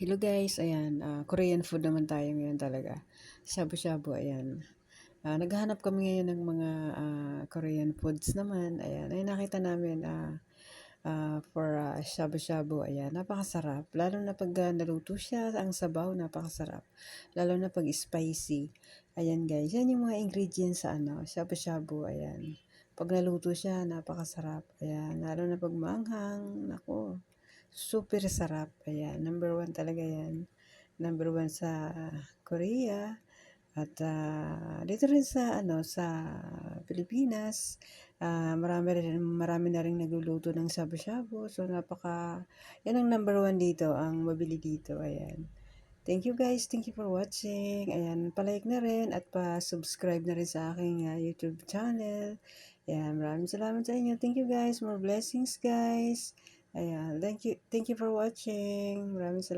Hello guys, ayan, Korean food naman tayo ngayon talaga. Shabu-shabu, ayan. Naghahanap kami ngayon ng mga Korean foods naman. Ayan, ay nakita namin for shabu-shabu, ayan, napakasarap. Lalo na pag naluto siya, ang sabaw, napakasarap. Lalo na pag spicy. Ayan guys, yan yung mga ingredients sa shabu-shabu, ayan. Pag naluto siya, napakasarap. Ayan, lalo na pag maanghang, nako. Super sarap. Ayan, number one talaga yan. Number one sa Korea. At dito rin sa sa Pilipinas, marami na ring nagluluto ng shabu-shabu. So yan ang number one dito, ang mabili dito. Ayan. Thank you guys. Thank you for watching. Ayan, palike na rin at pa-subscribe na rin sa aking YouTube channel. Ayan, maraming salamat sa inyo. Thank you guys. More blessings guys. Ayan, thank you for watching. Maraming salamat.